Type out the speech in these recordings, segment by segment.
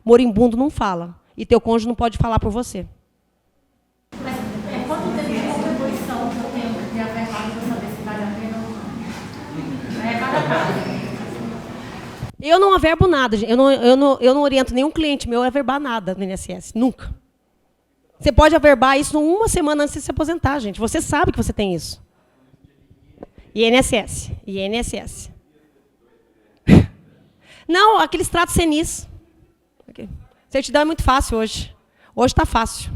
Moribundo não fala. E teu cônjuge não pode falar por você. Mas quanto tempo de contribuição que eu tenho de averbado para saber se vale a pena ou não? É cada caso. Eu não averbo nada, gente. Eu não oriento nenhum cliente meu a averbar nada no INSS. Nunca. Você pode averbar isso uma semana antes de se aposentar, gente. Você sabe que você tem isso. INSS. INSS. Não, aquele extrato senis. Certidão é muito fácil hoje. Hoje está fácil.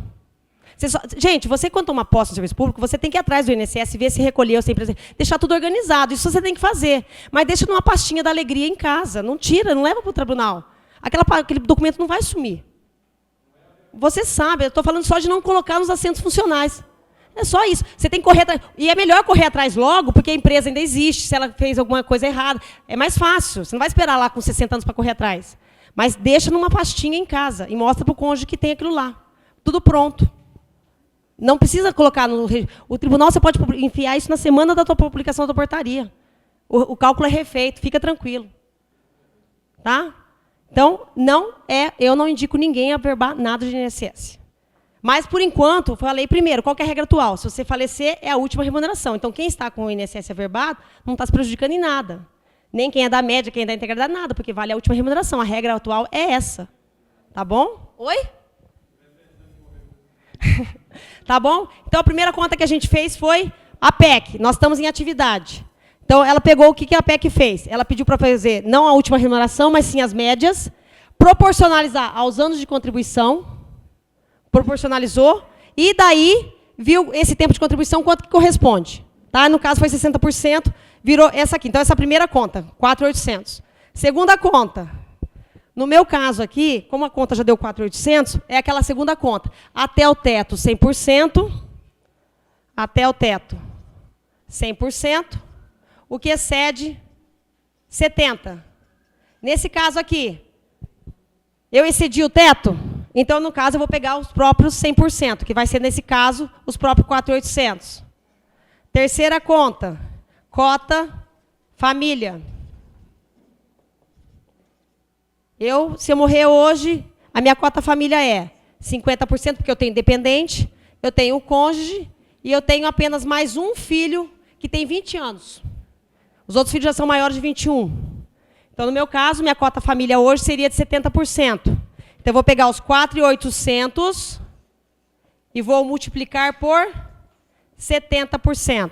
Gente, você quando toma posse no serviço público, você tem que ir atrás do INSS, ver se recolheu, se deixar tudo organizado. Isso você tem que fazer. Mas deixa numa pastinha da alegria em casa. Não tira, não leva para o tribunal. Aquele documento não vai sumir. Você sabe, eu estou falando só de não colocar nos assentos funcionais. É só isso. Você tem que correr atrás. E é melhor correr atrás logo, porque a empresa ainda existe, se ela fez alguma coisa errada. É mais fácil. Você não vai esperar lá com 60 anos para correr atrás. Mas deixa numa pastinha em casa e mostra para o cônjuge que tem aquilo lá. Tudo pronto. Não precisa colocar no... O tribunal, você pode enfiar isso na semana da tua publicação da portaria. O cálculo é refeito, fica tranquilo. Tá? Então, eu não indico ninguém a averbar nada de INSS. Mas, por enquanto, falei primeiro, qual que é a regra atual? Se você falecer, é a última remuneração. Então, quem está com o INSS averbado não está se prejudicando em nada. Nem quem é da média, quem é da integralidade, nada, porque vale a última remuneração. A regra atual é essa. Tá bom? Oi? Tá bom? Então, a primeira conta que a gente fez foi a PEC. Nós estamos em atividade. Então, ela pegou o que a PEC fez. Ela pediu para fazer não a última remuneração, mas sim as médias, proporcionalizar aos anos de contribuição, proporcionalizou, e daí viu esse tempo de contribuição quanto que corresponde. Tá? No caso, foi 60%, virou essa aqui. Então, essa primeira conta, 4.800. Segunda conta. No meu caso aqui, como a conta já deu 4.800, é aquela segunda conta. Até o teto, 100%. Até o teto, 100%. O que excede, 70%. Nesse caso aqui, eu excedi o teto? Então, no caso, eu vou pegar os próprios 100%, que vai ser, nesse caso, os próprios 4.800. Terceira conta, cota família. Se eu morrer hoje, a minha cota família é 50%, porque eu tenho dependente, eu tenho um cônjuge, e eu tenho apenas mais um filho que tem 20 anos. Os outros filhos já são maiores de 21. Então, no meu caso, minha cota família hoje seria de 70%. Então, eu vou pegar os 4.800 e vou multiplicar por 70%.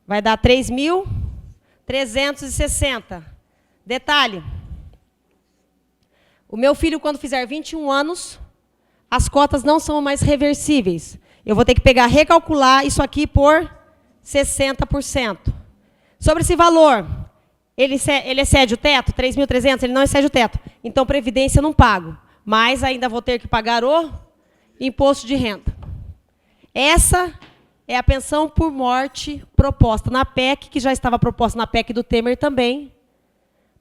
Vai dar 3.360. Detalhe. O meu filho, quando fizer 21 anos, as cotas não são mais reversíveis. Eu vou ter que recalcular isso aqui por 60%. Sobre esse valor, ele excede o teto, 3.300, ele não excede o teto. Então, previdência eu não pago. Mas ainda vou ter que pagar o imposto de renda. Essa é a pensão por morte proposta na PEC, que já estava proposta na PEC do Temer também,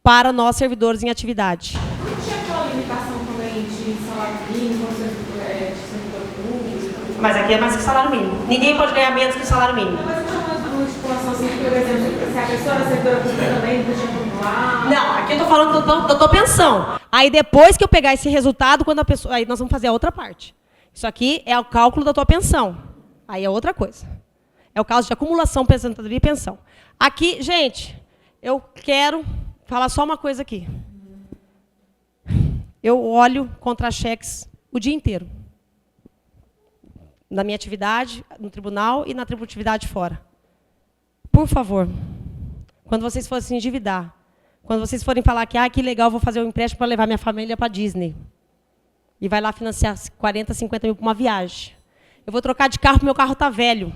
para nós servidores em atividade. Não tinha aquela limitação também de salário mínimo, de servidor público? Mas aqui é mais que salário mínimo. Ninguém pode ganhar menos que o salário mínimo. Não, mas não tinha uma estipulação assim, por exemplo, se a pessoa era servidora pública também, não podia acumular? Não, aqui eu estou falando da tua pensão. Aí depois que eu pegar esse resultado, quando a pessoa, aí nós vamos fazer a outra parte. Isso aqui é o cálculo da tua pensão. Aí é outra coisa. É o caso de acumulação, aposentadoria e pensão. Aqui, gente, eu quero falar só uma coisa aqui. Eu olho contra-cheques o dia inteiro. Na minha atividade, no tribunal e na tributividade fora. Por favor, quando vocês forem se endividar, quando vocês forem falar que legal, vou fazer um empréstimo para levar minha família para Disney, e vai lá financiar 40, 50 mil para uma viagem. Eu vou trocar de carro porque meu carro está velho.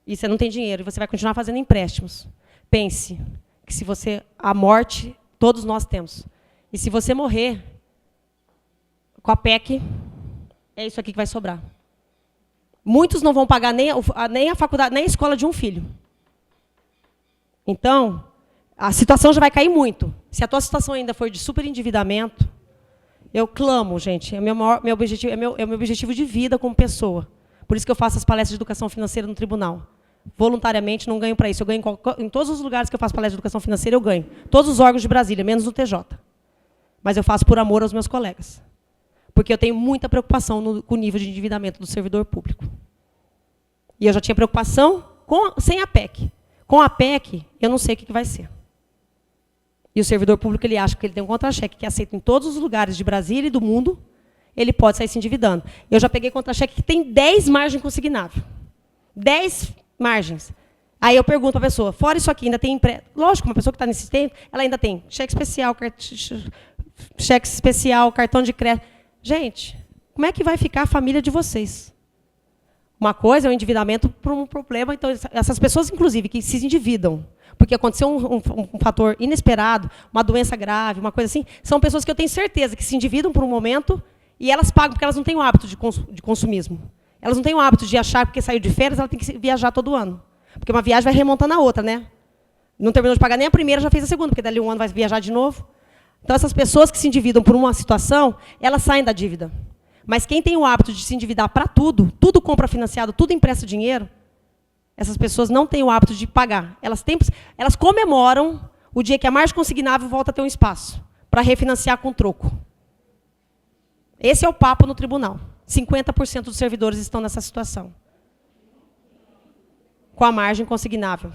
E você não tem dinheiro, e você vai continuar fazendo empréstimos. Pense que se você... A morte, todos nós temos. E se você morrer, com a PEC, é isso aqui que vai sobrar. Muitos não vão pagar nem a faculdade, nem a escola de um filho. Então, a situação já vai cair muito. Se a tua situação ainda for de superendividamento, eu clamo, gente, é meu objetivo de vida como pessoa. Por isso que eu faço as palestras de educação financeira no tribunal. voluntariamente, não ganho para isso. Eu ganho em todos os lugares que eu faço palestra de educação financeira, eu ganho. Todos os órgãos de Brasília, menos no TJ. Mas eu faço por amor aos meus colegas. Porque eu tenho muita preocupação com o nível de endividamento do servidor público. E eu já tinha preocupação sem a PEC. Com a PEC, eu não sei o que vai ser. E o servidor público, ele acha que ele tem um contra-cheque que é aceito em todos os lugares de Brasília e do mundo, ele pode sair se endividando. Eu já peguei contra-cheque que tem 10 margens consignáveis. 10 margens. Aí eu pergunto para a pessoa, fora isso aqui, ainda tem empréstimo? Lógico, uma pessoa que está nesse tempo, ela ainda tem cheque especial, cartão de crédito. Gente, como é que vai ficar a família de vocês? Uma coisa é o endividamento por um problema. Então, essas pessoas, inclusive, que se endividam, porque aconteceu um fator inesperado, uma doença grave, uma coisa assim, são pessoas que eu tenho certeza que se endividam por um momento e elas pagam porque elas não têm o hábito de consumismo. Elas não têm o hábito de achar que porque saiu de férias, ela tem que viajar todo ano. Porque uma viagem vai remontando a outra, né? Não terminou de pagar nem a primeira, já fez a segunda, porque dali um ano vai viajar de novo. Então, essas pessoas que se endividam por uma situação, elas saem da dívida. Mas quem tem o hábito de se endividar para tudo, tudo compra financiado, tudo empresta dinheiro, essas pessoas não têm o hábito de pagar. Elas comemoram o dia que a margem consignável volta a ter um espaço para refinanciar com troco. Esse é o papo no tribunal. 50% dos servidores estão nessa situação. Com a margem consignável.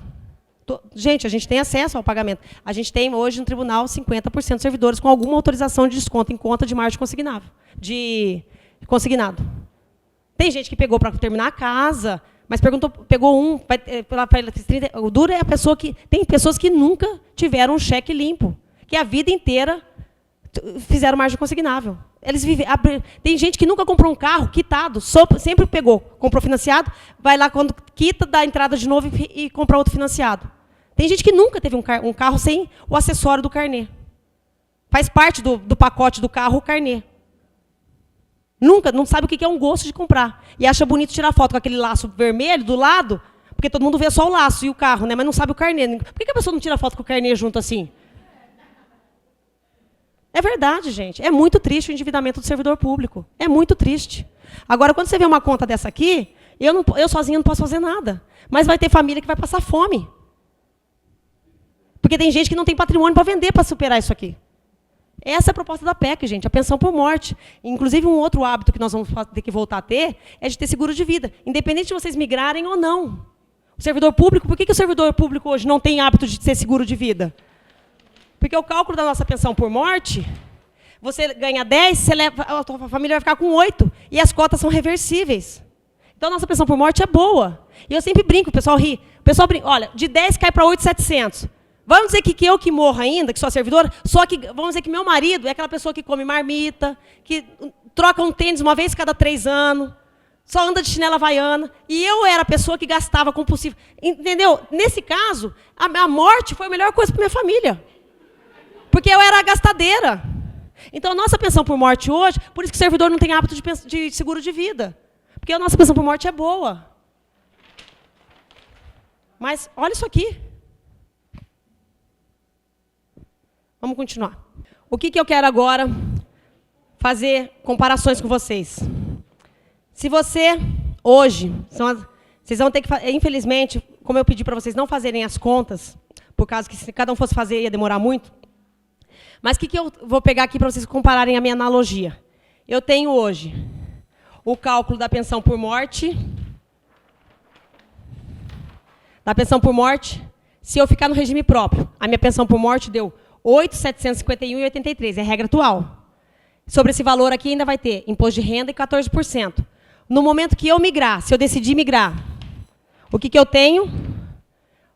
Gente, a gente tem acesso ao pagamento. A gente tem hoje no tribunal 50% dos servidores com alguma autorização de desconto em conta de margem consignável. Consignado. Tem gente que pegou para terminar a casa, mas pegou um, o duro é a pessoa que... Tem pessoas que nunca tiveram um cheque limpo, que a vida inteira fizeram margem consignável. Tem gente que nunca comprou um carro quitado, sempre comprou financiado, vai lá quando quita, dá a entrada de novo e compra outro financiado. Tem gente que nunca teve um carro sem o acessório do carnê. Faz parte do pacote do carro o carnê. Nunca, não sabe o que é um gosto de comprar. E acha bonito tirar foto com aquele laço vermelho do lado, porque todo mundo vê só o laço e o carro, né? Mas não sabe o carnê. Por que a pessoa não tira foto com o carnê junto assim? É verdade, gente. É muito triste o endividamento do servidor público. É muito triste. Agora, quando você vê uma conta dessa aqui, eu sozinha não posso fazer nada. Mas vai ter família que vai passar fome. Porque tem gente que não tem patrimônio para vender para superar isso aqui. Essa é a proposta da PEC, gente, a pensão por morte. Inclusive, um outro hábito que nós vamos ter que voltar a ter é de ter seguro de vida, independente de vocês migrarem ou não. O servidor público, por que o servidor público hoje não tem hábito de ter seguro de vida? Porque o cálculo da nossa pensão por morte, você ganha 10, a tua família vai ficar com 8, e as cotas são reversíveis. Então, a nossa pensão por morte é boa. E eu sempre brinco, o pessoal ri. O pessoal brinca, olha, de 10 cai para 8.700. Vamos dizer que eu que morro ainda, que sou a servidora, só que vamos dizer que meu marido é aquela pessoa que come marmita, que troca um tênis uma vez cada 3 anos, só anda de chinela havaiana, e eu era a pessoa que gastava compulsivo. Entendeu? Nesse caso, a morte foi a melhor coisa para minha família. Porque eu era a gastadeira. Então, a nossa pensão por morte hoje, por isso que o servidor não tem hábito de seguro de vida. Porque a nossa pensão por morte é boa. Mas, olha isso aqui. Vamos continuar. O que eu quero agora? Fazer comparações com vocês. Se você, hoje, vocês vão ter que fazer, infelizmente, como eu pedi para vocês não fazerem as contas, por causa que se cada um fosse fazer ia demorar muito, mas o que eu vou pegar aqui para vocês compararem a minha analogia? Eu tenho hoje o cálculo da pensão por morte. Da pensão por morte, se eu ficar no regime próprio, a minha pensão por morte deu 8.751,83, é a regra atual. Sobre esse valor aqui ainda vai ter imposto de renda e 14%. No momento que eu migrar, se eu decidir migrar, o que eu tenho?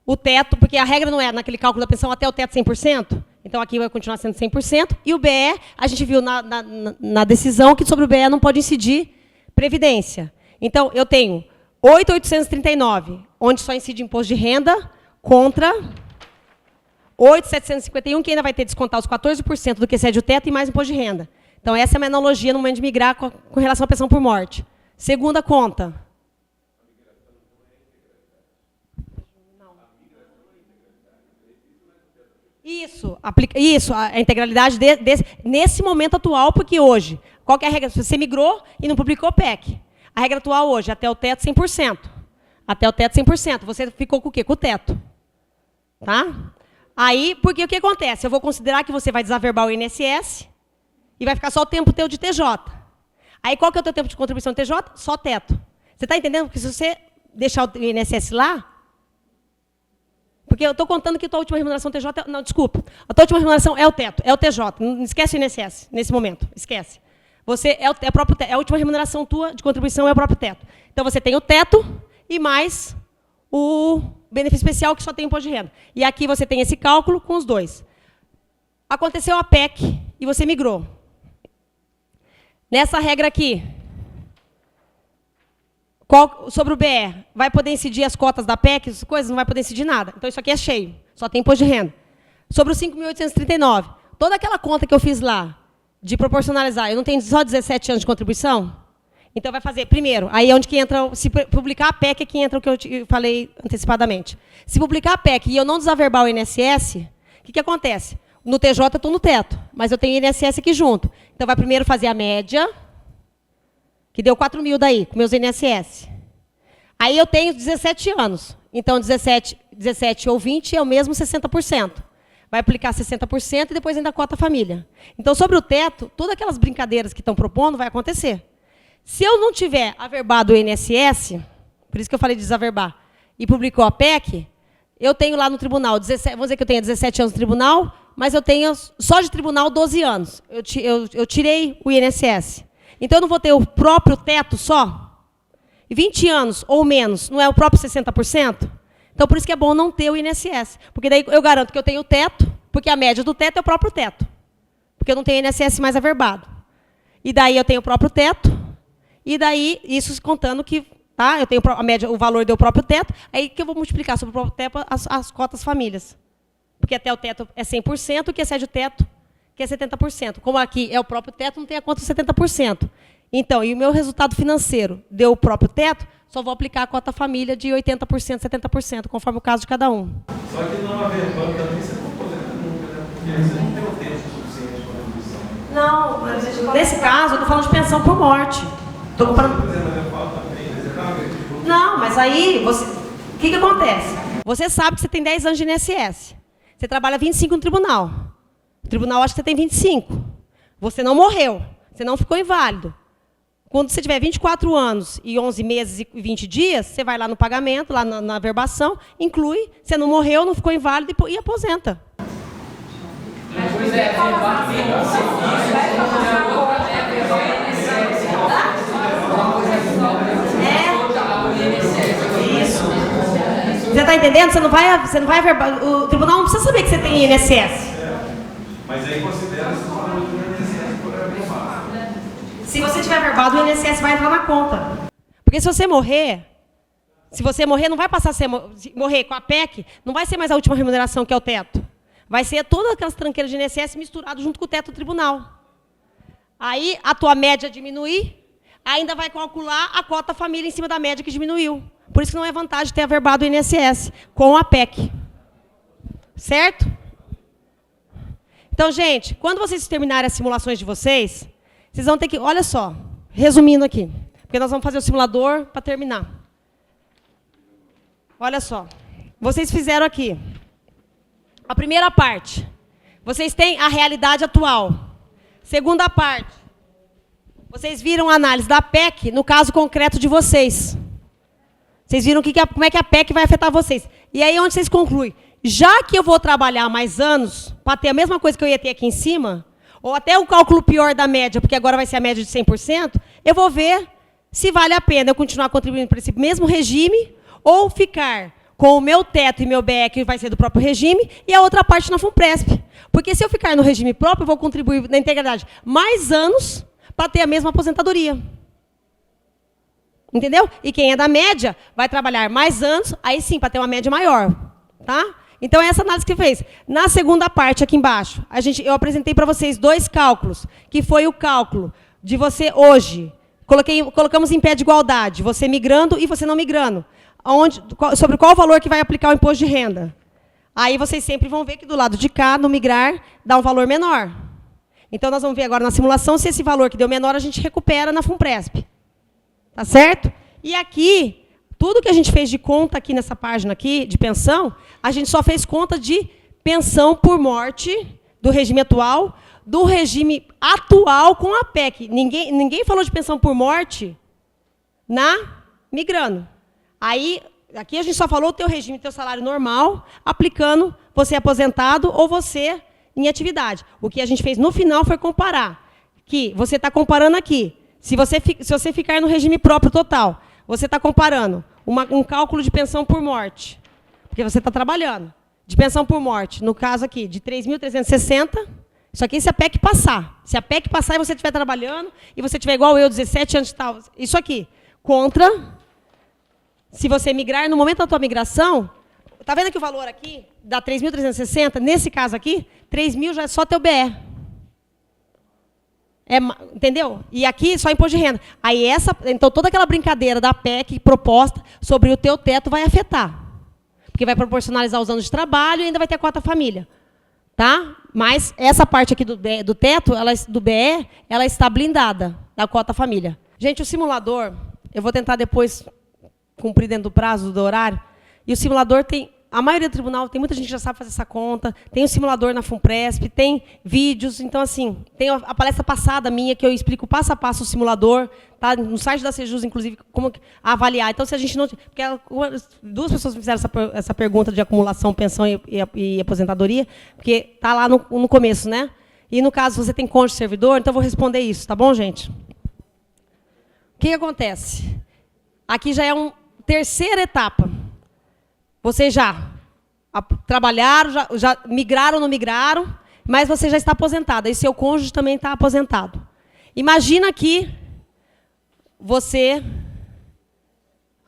O teto, porque a regra não é naquele cálculo da pensão até o teto 100%, então aqui vai continuar sendo 100%, e o BE, a gente viu na decisão que sobre o BE não pode incidir previdência. Então, eu tenho 8.839, onde só incide imposto de renda, contra 8.751, que ainda vai ter que descontar os 14% do que excede o teto e mais imposto de renda. Então, essa é a minha analogia no momento de migrar com relação à pensão por morte. Segunda conta. Isso, a integralidade nesse momento atual, porque hoje, qual que é a regra? Você migrou e não publicou PEC. A regra atual hoje, até o teto, 100%. Até o teto 100%. Você ficou com o quê? Com o teto. Tá? Aí, porque o que acontece? Eu vou considerar que você vai desaverbar o INSS e vai ficar só o tempo teu de TJ. Aí, qual que é o teu tempo de contribuição de TJ? Só teto. Você está entendendo? Porque se você deixar o INSS lá... Porque eu estou contando que a tua última remuneração TJ... Não, desculpa. A tua última remuneração é o teto, é o TJ. Não esquece o INSS nesse momento. Esquece. Você é a última remuneração tua de contribuição é o próprio teto. Então, você tem o teto e mais o benefício especial, que só tem imposto de renda. E aqui você tem esse cálculo com os dois. Aconteceu a PEC e você migrou. Nessa regra aqui, sobre o BE, vai poder incidir as cotas da PEC, as coisas, não vai poder incidir nada. Então, isso aqui é cheio, só tem imposto de renda. Sobre os 5.839, toda aquela conta que eu fiz lá, de proporcionalizar, eu não tenho só 17 anos de contribuição? Então, vai fazer, primeiro, aí é onde que entra, se publicar a PEC, é que entra o que eu falei antecipadamente. Se publicar a PEC e eu não desaverbar o INSS, o que acontece? No TJ eu estou no teto, mas eu tenho INSS aqui junto. Então, vai primeiro fazer a média, que deu 4 mil daí, com meus INSS. Aí eu tenho 17 anos. Então, 17 ou 20 é o mesmo 60%. Vai aplicar 60% e depois ainda cota família. Então, sobre o teto, todas aquelas brincadeiras que estão propondo vai acontecer. Se eu não tiver averbado o INSS, por isso que eu falei de desaverbar, e publicou a PEC, eu tenho lá no tribunal, 17, vamos dizer que eu tenho 17 anos no tribunal, mas eu tenho só de tribunal 12 anos. Eu tirei o INSS. Então, eu não vou ter o próprio teto só? 20 anos ou menos, não é o próprio 60%? Então, por isso que é bom não ter o INSS. Porque daí eu garanto que eu tenho o teto, porque a média do teto é o próprio teto. Porque eu não tenho INSS mais averbado. E daí eu tenho o próprio teto, e daí, isso contando que tá, eu tenho a média, o valor do próprio teto, aí que eu vou multiplicar sobre o próprio teto as cotas famílias. Porque até o teto é 100%, o que excede o teto, que é 70%. Como aqui é o próprio teto, não tem a conta de 70%. Então, e o meu resultado financeiro deu o próprio teto, só vou aplicar a cota família de 80%, 70%, conforme o caso de cada um. Só que não averbando também você não aposenta nunca, né? Porque você não tem o tempo suficiente para a contribuição. Não, nesse caso, eu estou falando de pensão por morte. Estou comparando... Não, mas aí, o que acontece? Você sabe que você tem 10 anos de INSS. Você trabalha 25 no tribunal. O tribunal acha que você tem 25. Você não morreu. Você não ficou inválido. Quando você tiver 24 anos e 11 meses e 20 dias, você vai lá no pagamento, lá na averbação, inclui, você não morreu, não ficou inválido e aposenta. Pois é, Isso. Você está entendendo? Você não vai averbar. O tribunal não precisa saber que você tem INSS. Mas aí considera se o INSS por averbado. Se você tiver averbado, o INSS vai entrar na conta. Porque se você morrer, não vai passar a ser, se morrer com a PEC, não vai ser mais a última remuneração, que é o teto. Vai ser todas aquelas tranqueiras de INSS misturado junto com o teto do tribunal. Aí a tua média diminuir, ainda vai calcular a cota família em cima da média que diminuiu. Por isso que não é vantagem ter averbado o INSS com a PEC. Certo? Então, gente, quando vocês terminarem as simulações de vocês, vocês vão ter que... Olha só, resumindo aqui, porque nós vamos fazer o simulador para terminar. Olha só, vocês fizeram aqui a primeira parte. Vocês têm a realidade atual. Segunda parte. Vocês viram a análise da PEC no caso concreto de vocês. Vocês viram como é que a PEC vai afetar vocês. E aí onde vocês concluem? Já que eu vou trabalhar mais anos para ter a mesma coisa que eu ia ter aqui em cima, ou até o cálculo pior da média, porque agora vai ser a média de 100%, eu vou ver se vale a pena eu continuar contribuindo para esse mesmo regime ou ficar com o meu teto e meu BE, que vai ser do próprio regime, e a outra parte na FUNPRESP. Porque se eu ficar no regime próprio, eu vou contribuir na integralidade mais anos para ter a mesma aposentadoria. Entendeu? E quem é da média vai trabalhar mais anos, aí sim, para ter uma média maior. Tá? Então, é essa análise que fez. Na segunda parte, aqui embaixo, eu apresentei para vocês 2 cálculos, que foi o cálculo de você hoje. Colocamos em pé de igualdade, você migrando e você não migrando. Sobre qual valor que vai aplicar o imposto de renda. Aí vocês sempre vão ver que do lado de cá, no migrar, dá um valor menor. Então, nós vamos ver agora na simulação se esse valor que deu menor a gente recupera na FUNPRESP. Tá certo? E aqui, Tudo que a gente fez de conta aqui nessa página aqui, de pensão, a gente só fez conta de pensão por morte do regime atual com a PEC. Ninguém falou de pensão por morte na migrando. Aí, aqui a gente só falou o teu regime, teu salário normal, aplicando você aposentado ou você em atividade. O que a gente fez no final foi comparar. Que você está comparando aqui. Se você ficar no regime próprio total, você está comparando um cálculo de pensão por morte, porque você está trabalhando, de pensão por morte, no caso aqui, de 3.360, isso aqui se a PEC passar. Se a PEC passar e você estiver trabalhando, e você estiver igual eu, 17 anos e tal, isso aqui, contra, se você migrar, no momento da tua migração, está vendo que o valor aqui, dá 3.360, nesse caso aqui, 3.000 já é só teu BE. Entendeu? E aqui só imposto de renda. Aí então toda aquela brincadeira da PEC proposta sobre o teu teto vai afetar. Porque vai proporcionalizar os anos de trabalho e ainda vai ter a cota família. Tá? Mas essa parte aqui do teto, do BE, ela está blindada da cota família. Gente, o simulador, eu vou tentar depois cumprir dentro do prazo, do horário, e o simulador tem... A maioria do tribunal, tem muita gente que já sabe fazer essa conta, tem o simulador na FUNPRESP, tem vídeos, então, assim, tem a palestra passada minha, que eu explico passo a passo o simulador, tá? No site da Sejus, inclusive, como avaliar. Então, se a gente não... Porque duas pessoas me fizeram essa pergunta de acumulação, pensão e aposentadoria, porque está lá no começo, né? E, no caso, você tem cônjuge servidor, então eu vou responder isso, tá bom, gente? O que acontece? Aqui já é uma terceira etapa. Vocês já trabalharam, já migraram ou não migraram, mas você já está aposentado. E seu cônjuge também está aposentado. Imagina que você,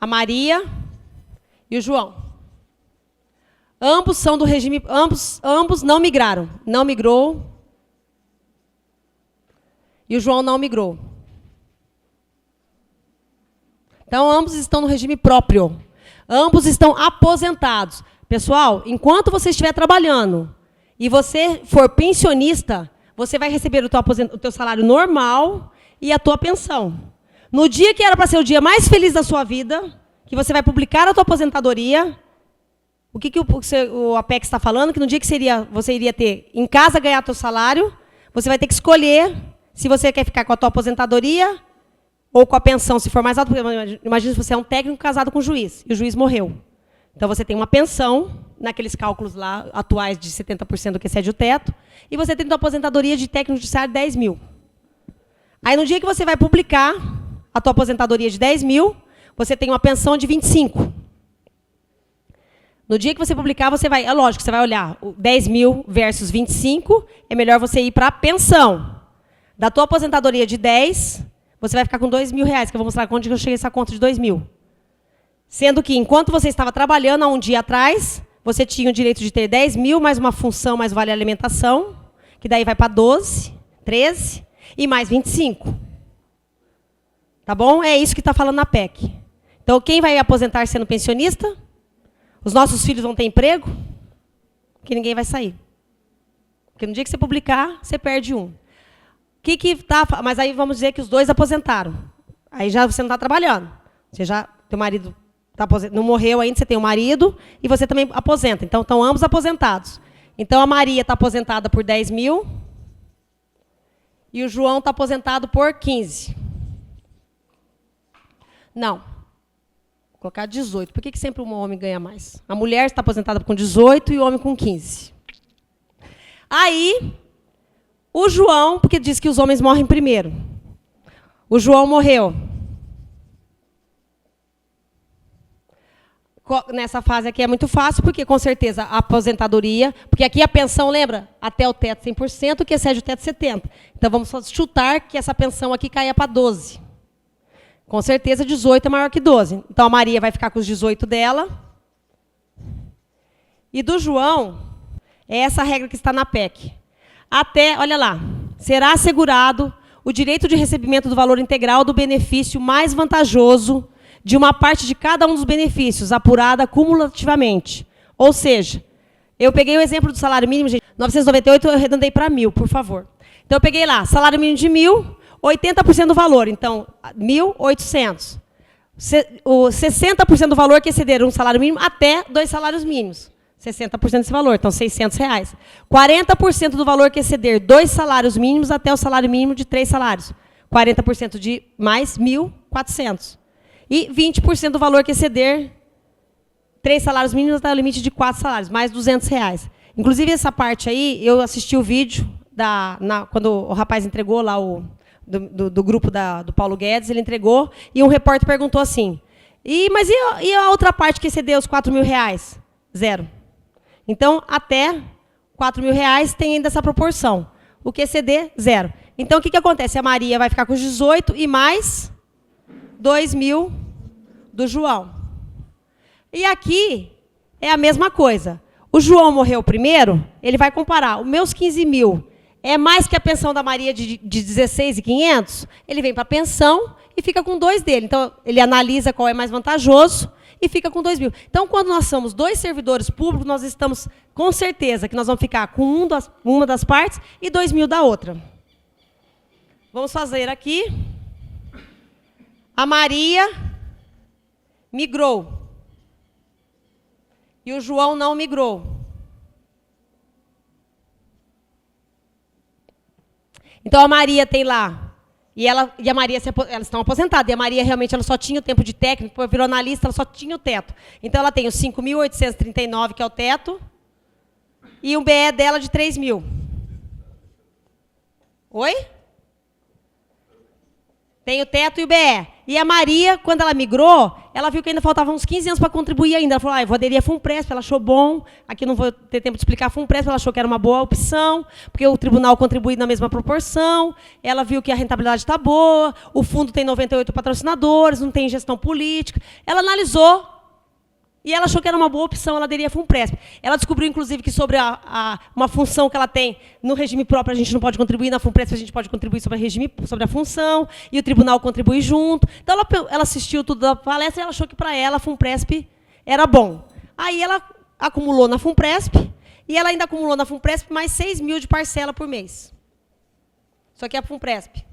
a Maria e o João. Ambos são do regime... Ambos não migraram. Não migrou. E o João não migrou. Então, ambos estão no regime próprio. Ambos estão aposentados. Pessoal, enquanto você estiver trabalhando e você for pensionista, você vai receber o teu salário normal e a tua pensão. No dia que era para ser o dia mais feliz da sua vida, que você vai publicar a tua aposentadoria, o que o APEC está falando? Que no dia que você iria ter em casa ganhar teu salário, você vai ter que escolher se você quer ficar com a tua aposentadoria ou com a pensão, se for mais alto. Imagina se você é um técnico casado com um juiz, e o juiz morreu. Então, você tem uma pensão, naqueles cálculos lá atuais de 70% do que excede o teto, e você tem uma aposentadoria de técnico judiciário de 10 mil. Aí, no dia que você vai publicar a tua aposentadoria de 10 mil, você tem uma pensão de 25. No dia que você publicar, você vai... É lógico, você vai olhar 10 mil versus 25, é melhor você ir para a pensão. Da tua aposentadoria de 10... Você vai ficar com R$2.000, que eu vou mostrar onde eu cheguei essa conta de 2.000. Sendo que, enquanto você estava trabalhando há um dia atrás, você tinha o direito de ter 10 mil, mais uma função, mais vale alimentação, que daí vai para 12, 13, e mais 25. Tá bom? É isso que está falando na PEC. Então, quem vai aposentar sendo pensionista? Os nossos filhos vão ter emprego? Que ninguém vai sair. Porque no dia que você publicar, você perde um. Mas aí vamos dizer que os dois aposentaram. Aí já você não está trabalhando. Teu marido não morreu ainda, você tem o marido e você também aposenta. Então, estão ambos aposentados. Então, a Maria está aposentada por 10 mil e o João está aposentado por 15. Não. Vou colocar 18. Por que sempre um homem ganha mais? A mulher está aposentada com 18 e o homem com 15. Aí... O João, porque diz que os homens morrem primeiro. O João morreu. Nessa fase aqui é muito fácil, porque, com certeza, a aposentadoria... Porque aqui a pensão, lembra? Até o teto 100%, que excede o teto 70%. Então, vamos só chutar que essa pensão aqui caia para 12%. Com certeza, 18 é maior que 12. Então, a Maria vai ficar com os 18 dela. E do João, é essa regra que está na PEC. Olha lá, será assegurado o direito de recebimento do valor integral do benefício mais vantajoso de uma parte de cada um dos benefícios, apurada cumulativamente. Ou seja, eu peguei o exemplo do salário mínimo, gente, 998, eu arredondei para 1.000, por favor. Então, eu peguei lá, salário mínimo de 1.000, 80% do valor, então, 1.800. o 60% do valor que exceder um salário mínimo até 2 salários mínimos. 60% desse valor, então R$600. 40% do valor que exceder 2 salários mínimos até o salário mínimo de 3 salários. 40% de mais 1.400. E 20% do valor que exceder 3 salários mínimos até o limite de 4 salários, mais R$200. Inclusive, essa parte aí, eu assisti o vídeo, quando o rapaz entregou lá do grupo do Paulo Guedes, ele entregou, e um repórter perguntou assim, mas e a outra parte que excedeu os R$4.000? Zero. Então, até R$4.000 tem ainda essa proporção. O que exceder, zero. Então, o que acontece? A Maria vai ficar com os 18 e mais 2.000 do João. E aqui é a mesma coisa. O João morreu primeiro, ele vai comparar. Os meus 15.000 é mais que a pensão da Maria de 16.500? Ele vem para a pensão e fica com 2 dele. Então, ele analisa qual é mais vantajoso e fica com 2.000. Então, quando nós somos 2 servidores públicos, nós estamos com certeza que nós vamos ficar com uma das partes e 2.000 da outra. Vamos fazer aqui. A Maria migrou. E o João não migrou. Então, a Maria tem lá, e a Maria, elas estão aposentadas, e a Maria realmente ela só tinha o tempo de técnico, depois virou analista, ela só tinha o teto. Então, ela tem os 5.839, que é o teto, e um BE dela de 3.000. Oi? Tem o teto e o BE. E a Maria, quando ela migrou, ela viu que ainda faltavam uns 15 anos para contribuir ainda. Ela falou, eu vou aderir a FUNPRESP, ela achou bom. Aqui não vou ter tempo de explicar a FUNPRESP, ela achou que era uma boa opção, porque o tribunal contribui na mesma proporção, ela viu que a rentabilidade está boa, o fundo tem 98 patrocinadores, não tem gestão política. Ela analisou e ela achou que era uma boa opção, ela aderir a FUNPRESP. Ela descobriu, inclusive, que sobre uma função que ela tem no regime próprio, a gente não pode contribuir, na FUNPRESP a gente pode contribuir sobre a função, e o tribunal contribui junto. Então, ela assistiu tudo da palestra e ela achou que, para ela, a FUNPRESP era bom. Aí, ela acumulou na FUNPRESP, e ela ainda acumulou na FUNPRESP mais 6.000 de parcela por mês. Isso aqui é a FUNPRESP.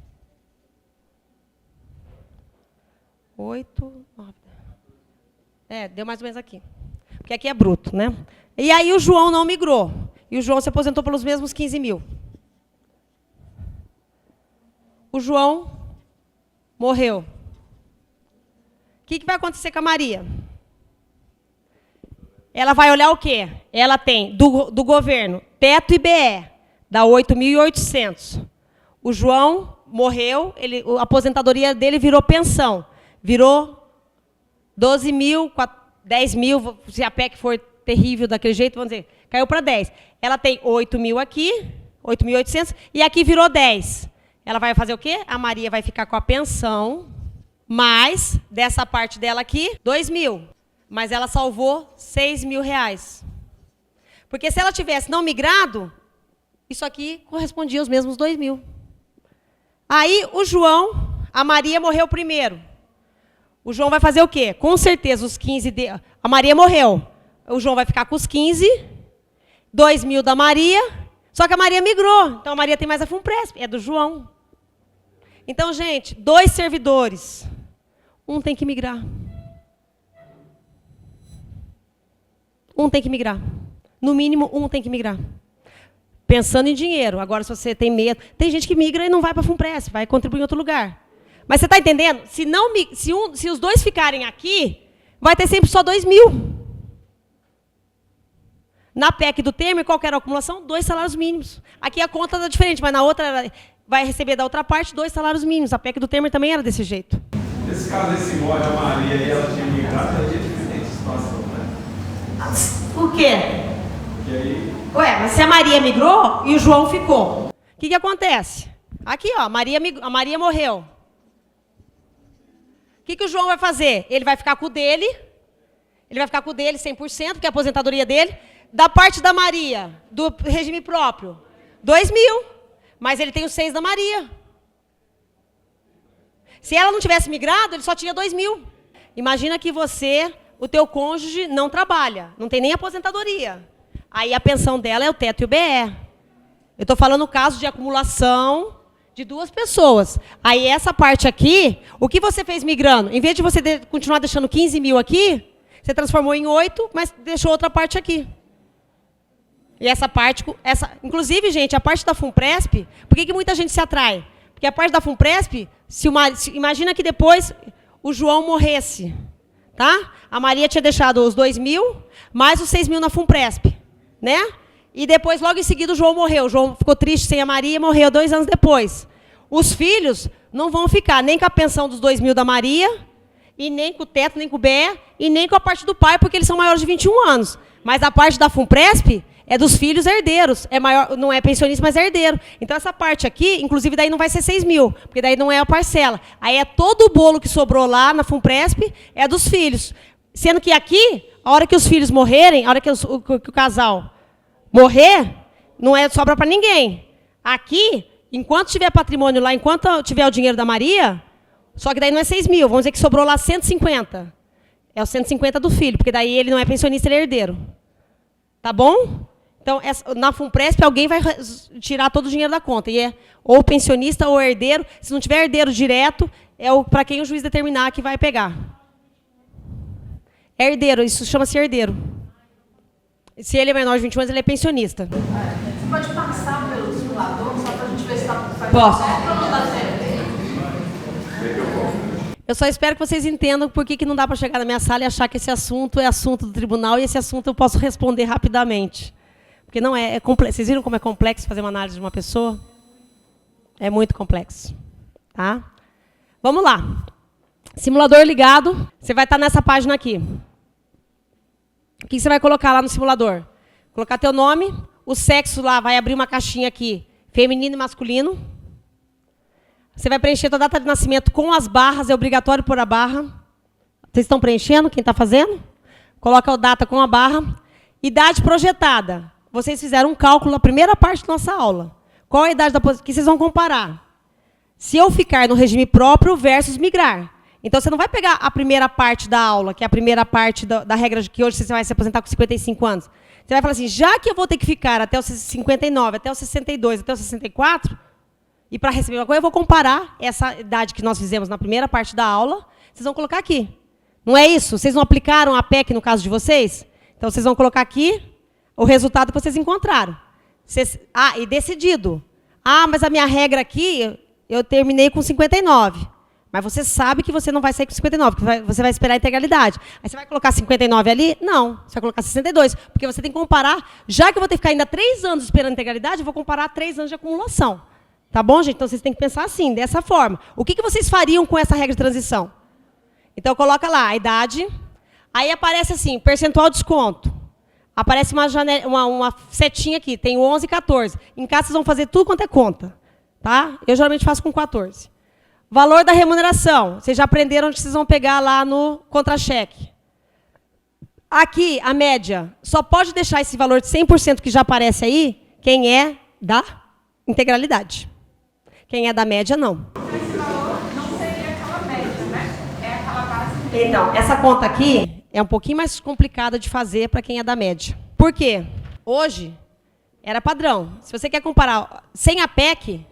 8, 9... deu mais ou menos aqui. Porque aqui é bruto, né? E aí o João não migrou. E o João se aposentou pelos mesmos 15.000. O João morreu. O que vai acontecer com a Maria? Ela vai olhar o quê? Ela tem, do governo, teto e BE, dá 8.800. O João morreu, a aposentadoria dele virou pensão. Virou 12.000, 10.000, se a PEC for terrível daquele jeito, vamos dizer, caiu para 10. Ela tem 8.000 aqui, 8.800, e aqui virou 10. Ela vai fazer o quê? A Maria vai ficar com a pensão, mais, dessa parte dela aqui, 2.000. Mas ela salvou R$6.000. Porque se ela tivesse não migrado, isso aqui correspondia aos mesmos 2.000. Aí, o João, a Maria morreu primeiro. O João vai fazer o quê? Com certeza, os 15... A Maria morreu. O João vai ficar com os 15, 2.000 da Maria, só que a Maria migrou. Então, a Maria tem mais a FUNPRESP, é do João. Então, gente, 2 servidores. Um tem que migrar. Um tem que migrar. No mínimo, um tem que migrar. Pensando em dinheiro. Agora, se você tem medo... Tem gente que migra e não vai para a FUNPRESP, vai contribuir em outro lugar. Mas você está entendendo? Se os 2 ficarem aqui, vai ter sempre só 2.000. Na PEC do Temer, qual que era a acumulação? 2 salários mínimos. Aqui a conta está diferente, mas na outra vai receber da outra parte 2 salários mínimos. A PEC do Temer também era desse jeito. Nesse caso, esse morre a Maria e ela tinha migrado, ela tinha diferente situação, né? Por quê? Porque aí... Ué, mas se a Maria migrou e o João ficou, o que acontece? Aqui, ó, a Maria morreu. O que o João vai fazer? Ele vai ficar com o dele, 100%, que é a aposentadoria dele. Da parte da Maria, do regime próprio, 2.000. Mas ele tem os 6 da Maria. Se ela não tivesse migrado, ele só tinha 2.000. Imagina que o teu cônjuge não trabalha, não tem nem aposentadoria. Aí a pensão dela é o teto e o BE. Eu estou falando no caso de acumulação De 2 pessoas. Aí essa parte aqui, o que você fez migrando? Em vez de você continuar deixando 15 mil aqui, você transformou em 8, mas deixou outra parte aqui. E essa parte, inclusive, gente, a parte da FUNPRESP, por que muita gente se atrai? Porque a parte da FUNPRESP, imagina que depois o João morresse. Tá? A Maria tinha deixado os 2 mil, mais os 6 mil na FUNPRESP. Né? E depois, logo em seguida, o João morreu. O João ficou triste sem a Maria e morreu 2 anos depois. Os filhos não vão ficar nem com a pensão dos 2 mil da Maria, e nem com o teto, nem com o BE, e nem com a parte do pai, porque eles são maiores de 21 anos. Mas a parte da FUNPRESP é dos filhos herdeiros. É maior, não é pensionista, mas é herdeiro. Então, essa parte aqui, inclusive, daí não vai ser 6 mil, porque daí não é a parcela. Aí é todo o bolo que sobrou lá na FUNPRESP é dos filhos. Sendo que aqui, a hora que os filhos morrerem, a hora que o casal morrer, não sobra para ninguém. Aqui, enquanto tiver patrimônio lá, enquanto tiver o dinheiro da Maria, só que daí não é 6 mil, vamos dizer que sobrou lá 150. É o 150 do filho, porque daí ele não é pensionista, ele é herdeiro. Tá bom? Então, na FUNPRESP, alguém vai tirar todo o dinheiro da conta. E é ou pensionista ou herdeiro. Se não tiver herdeiro direto, é para quem o juiz determinar que vai pegar. É herdeiro, isso chama-se herdeiro. Se ele é menor de 21 anos, ele é pensionista. Você pode passar pelo simulador, só para a gente ver se está fazendo Posso. certo ou não está certo? Eu só espero que vocês entendam por que não dá para chegar na minha sala e achar que esse assunto é assunto do tribunal e esse assunto eu posso responder rapidamente. Porque não é complexo. Vocês viram como é complexo fazer uma análise de uma pessoa? É muito complexo. Tá? Vamos lá. Simulador ligado. Você vai estar nessa página aqui. O que você vai colocar lá no simulador? Colocar teu nome, o sexo lá, vai abrir uma caixinha aqui, feminino e masculino. Você vai preencher tua data de nascimento com as barras, é obrigatório pôr a barra. Vocês estão preenchendo? Quem está fazendo? Coloca a data com a barra. Idade projetada. Vocês fizeram um cálculo na primeira parte da nossa aula. Qual a idade que vocês vão comparar? Se eu ficar no regime próprio versus migrar. Então, você não vai pegar a primeira parte da aula, que é a primeira parte da regra de que hoje você vai se aposentar com 55 anos. Você vai falar assim, já que eu vou ter que ficar até os 59, até os 62, até os 64, e para receber uma coisa, eu vou comparar essa idade que nós fizemos na primeira parte da aula, vocês vão colocar aqui. Não é isso? Vocês não aplicaram a PEC no caso de vocês? Então, vocês vão colocar aqui o resultado que vocês encontraram. E decidido. Mas a minha regra aqui, eu terminei com 59. Mas você sabe que você não vai sair com 59, porque você vai esperar a integralidade. Aí você vai colocar 59 ali? Não, você vai colocar 62, porque você tem que comparar, já que eu vou ter que ficar ainda 3 anos esperando a integralidade, eu vou comparar 3 anos de acumulação. Tá bom, gente? Então, vocês têm que pensar assim, dessa forma. O que vocês fariam com essa regra de transição? Então, coloca lá a idade, aí aparece assim, percentual de desconto. Aparece uma setinha aqui, tem 11 e 14. Em casa, vocês vão fazer tudo quanto é conta. Tá? Eu, geralmente, faço com 14. Valor da remuneração. Vocês já aprenderam onde vocês vão pegar lá no contra-cheque. Aqui, a média. Só pode deixar esse valor de 100% que já aparece aí, quem é da integralidade. Quem é da média, não. Esse valor não seria aquela média, né? É aquela base. Então, essa conta aqui é um pouquinho mais complicada de fazer para quem é da média. Por quê? Hoje, era padrão. Se você quer comparar sem a PEC,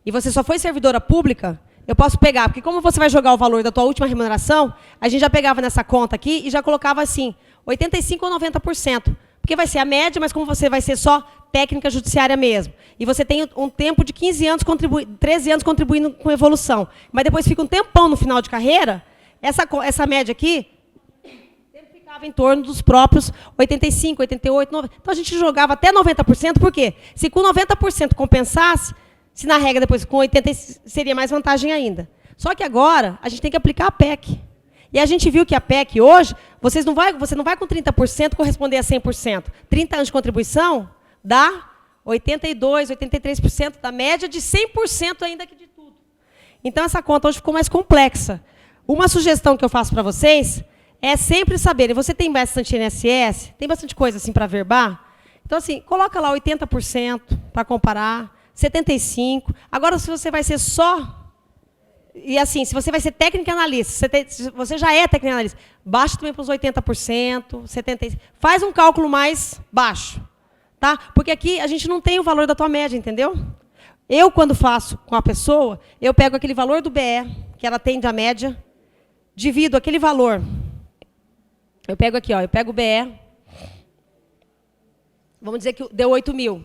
e você só foi servidora pública, eu posso pegar, porque como você vai jogar o valor da tua última remuneração, a gente já pegava nessa conta aqui e já colocava assim, 85% ou 90%. Porque vai ser a média, mas como você vai ser só técnica judiciária mesmo. E você tem um tempo de 13 anos contribuindo com evolução. Mas depois fica um tempão no final de carreira, essa média aqui sempre ficava em torno dos próprios 85%, 88%, 90%. Então a gente jogava até 90%, por quê? Se com 90% compensasse, se na regra depois com 80% seria mais vantagem ainda. Só que agora a gente tem que aplicar a PEC. E a gente viu que a PEC hoje, você não vai com 30% corresponder a 100%. 30 anos de contribuição dá 82%, 83% da média de 100% ainda que de tudo. Então essa conta hoje ficou mais complexa. Uma sugestão que eu faço para vocês é sempre saberem, você tem bastante INSS, tem bastante coisa assim para verbar? Então assim, coloca lá 80% para comparar, 75%. Agora, se você vai ser só... E assim, se você vai ser técnico analista, se você já é técnico analista, baixa também para os 80%, 75%. Faz um cálculo mais baixo. Tá? Porque aqui a gente não tem o valor da tua média, entendeu? Eu, quando faço com a pessoa, eu pego aquele valor do BE, que ela tem da média, divido aquele valor. Eu pego aqui, ó, eu pego o BE, vamos dizer que deu 8 mil.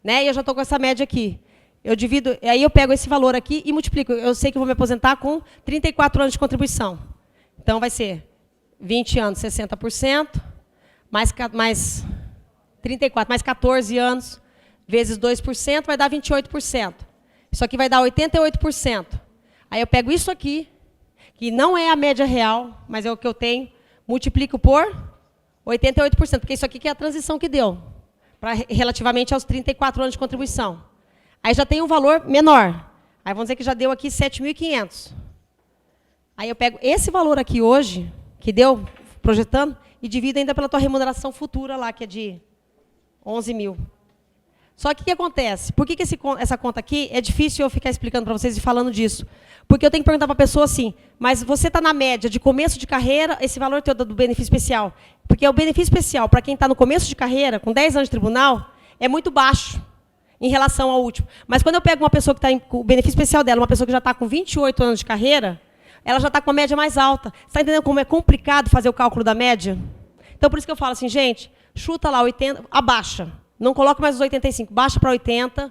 Né? E eu já estou com essa média aqui. Eu divido, aí eu pego esse valor aqui e multiplico. Eu sei que eu vou me aposentar com 34 anos de contribuição. Então, vai ser 20 anos, 60%, mais 34, mais 14 anos, vezes 2%, vai dar 28%. Isso aqui vai dar 88%. Aí eu pego isso aqui, que não é a média real, mas é o que eu tenho, multiplico por 88%, porque isso aqui que é a transição que deu, relativamente aos 34 anos de contribuição. Aí já tem um valor menor. Aí vamos dizer que já deu aqui 7.500. Aí eu pego esse valor aqui hoje, que deu, projetando, e divido ainda pela tua remuneração futura lá, que é de 11 mil. Só que o que acontece? Por que essa conta aqui é difícil eu ficar explicando para vocês e falando disso? Porque eu tenho que perguntar para a pessoa assim, mas você está na média de começo de carreira, esse valor teu do benefício especial? Porque o benefício especial, para quem está no começo de carreira, com 10 anos de tribunal, é muito baixo em relação ao último. Mas quando eu pego uma pessoa que está com o benefício especial dela, uma pessoa que já está com 28 anos de carreira, ela já está com a média mais alta. Você está entendendo como é complicado fazer o cálculo da média? Então, por isso que eu falo assim, gente, chuta lá 80, abaixa. Não coloca mais os 85, baixa para 80,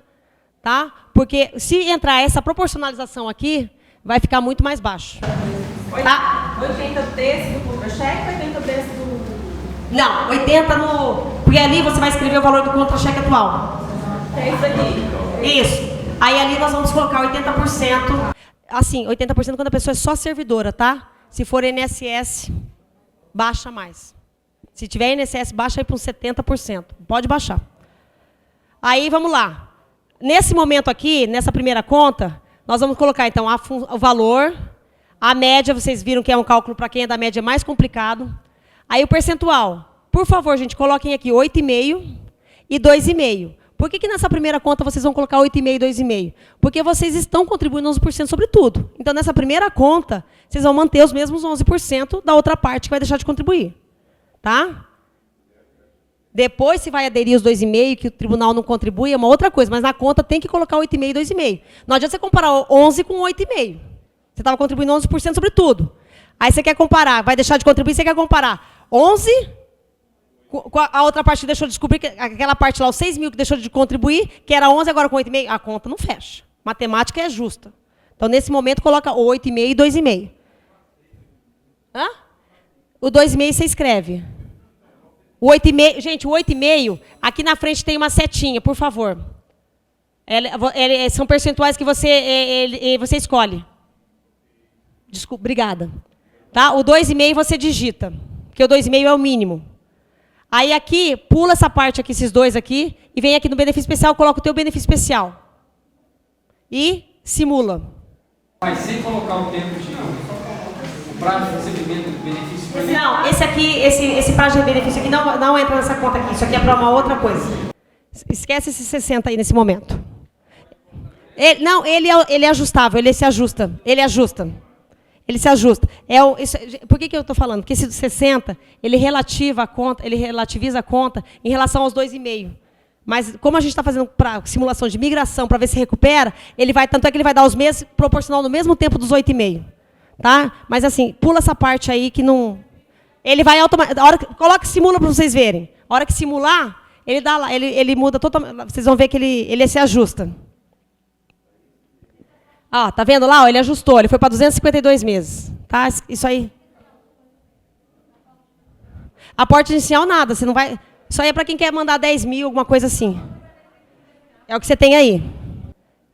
tá? Porque se entrar essa proporcionalização aqui, vai ficar muito mais baixo. Tá? 80 desse do contra-cheque, 80 desse do... Não, 80 no... Porque ali você vai escrever o valor do contra-cheque atual. É isso aqui. Isso. Aí ali nós vamos colocar 80%. Assim, 80% quando a pessoa é só servidora, tá? Se for INSS, baixa mais. Se tiver INSS, baixa aí para uns 70%. Pode baixar. Aí, vamos lá. Nesse momento aqui, nessa primeira conta, nós vamos colocar, então, o valor, a média, vocês viram que é um cálculo para quem é da média mais complicado. Aí, o percentual. Por favor, gente, coloquem aqui 8,5 e 2,5. Por que nessa primeira conta vocês vão colocar 8,5 e 2,5? Porque vocês estão contribuindo 11% sobre tudo. Então, nessa primeira conta, vocês vão manter os mesmos 11% da outra parte que vai deixar de contribuir. Tá? Depois, se vai aderir os 2,5, que o tribunal não contribui, é uma outra coisa. Mas na conta tem que colocar 8,5 e 2,5. Não adianta você comparar 11 com 8,5. Você estava contribuindo 11% sobre tudo. Aí você quer comparar, vai deixar de contribuir, você quer comparar 11 com a outra parte que deixou de descobrir, aquela parte lá, os 6 mil que deixou de contribuir, que era 11, agora com 8,5. A conta não fecha. Matemática é justa. Então, nesse momento, coloca 8,5 e 2,5. Hã? O 2,5 você escreve. O 8,5, gente, o 8,5, aqui na frente tem uma setinha, por favor. São percentuais que você escolhe. Desculpa, obrigada. Tá? O 2,5 você digita, porque o 2,5 é o mínimo. Aí aqui, pula essa parte aqui, esses dois aqui, e vem aqui no benefício especial, coloca o teu benefício especial. E simula. Mas sem colocar o tempo de... o prazo de recebimento do benefício... Não, esse aqui, esse prazo de benefício aqui não entra nessa conta aqui. Isso aqui é para uma outra coisa. Esquece esses 60 aí nesse momento. Ele é ajustável, ele se ajusta. Ele ajusta. Ele se ajusta. Por que eu estou falando? Porque esse 60, ele relativiza a conta em relação aos 2,5. Mas como a gente está fazendo para simulação de migração, para ver se recupera, tanto é que ele vai dar os meses proporcional no mesmo tempo dos 8,5. Tá? Mas assim, pula essa parte aí que não... Ele vai automaticamente... Coloca e simula para vocês verem. A hora que simular, ele dá lá, ele muda totalmente. Vocês vão ver que ele se ajusta. Ah, tá vendo lá? Ele ajustou, ele foi para 252 meses. Tá? Isso aí. Aporte inicial, nada. Você não vai... Isso aí é para quem quer mandar 10 mil, alguma coisa assim. É o que você tem aí.